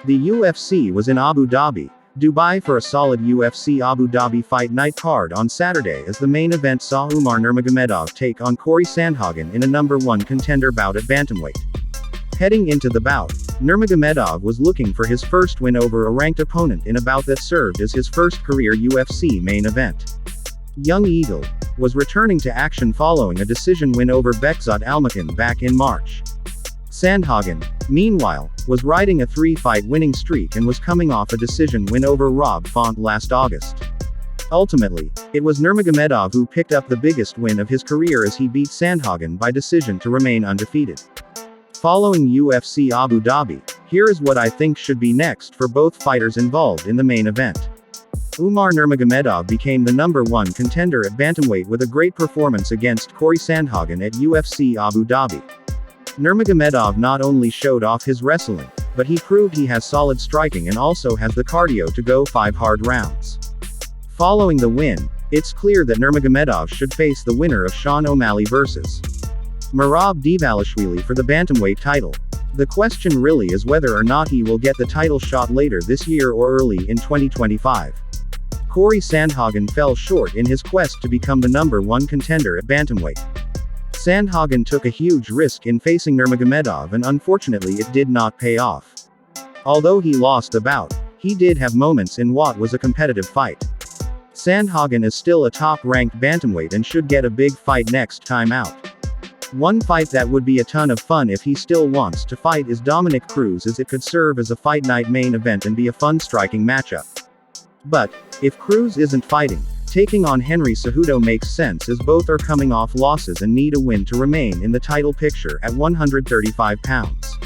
The UFC was in Abu Dhabi, Dubai for a solid UFC Abu Dhabi fight night card on Saturday as the main event saw Umar Nurmagomedov take on Cory Sandhagen in a #1 contender bout at bantamweight. Heading into the bout, Nurmagomedov was looking for his first win over a ranked opponent in a bout that served as his first career UFC main event. Young Eagle was returning to action following a decision win over Bekzat Almakhan back in March. Sandhagen, meanwhile, was riding a 3-fight winning streak and was coming off a decision win over Rob Font last August. Ultimately, it was Nurmagomedov who picked up the biggest win of his career as he beat Sandhagen by decision to remain undefeated. Following UFC Abu Dhabi, here is what I think should be next for both fighters involved in the main event. Umar Nurmagomedov became the #1 contender at bantamweight with a great performance against Cory Sandhagen at UFC Abu Dhabi. Nurmagomedov not only showed off his wrestling, but he proved he has solid striking and also has the cardio to go 5 hard rounds. Following the win, it's clear that Nurmagomedov should face the winner of Sean O'Malley vs. Merab Dvalishvili for the bantamweight title. The question really is whether or not he will get the title shot later this year or early in 2025. Cory Sandhagen fell short in his quest to become the #1 contender at bantamweight. Sandhagen took a huge risk in facing Nurmagomedov and unfortunately it did not pay off. Although he lost the bout, he did have moments in what was a competitive fight. Sandhagen is still a top-ranked bantamweight and should get a big fight next time out. One fight that would be a ton of fun if he still wants to fight is Dominic Cruz, as it could serve as a fight night main event and be a fun striking matchup. But, if Cruz isn't fighting, taking on Henry Cejudo makes sense as both are coming off losses and need a win to remain in the title picture at 135 pounds.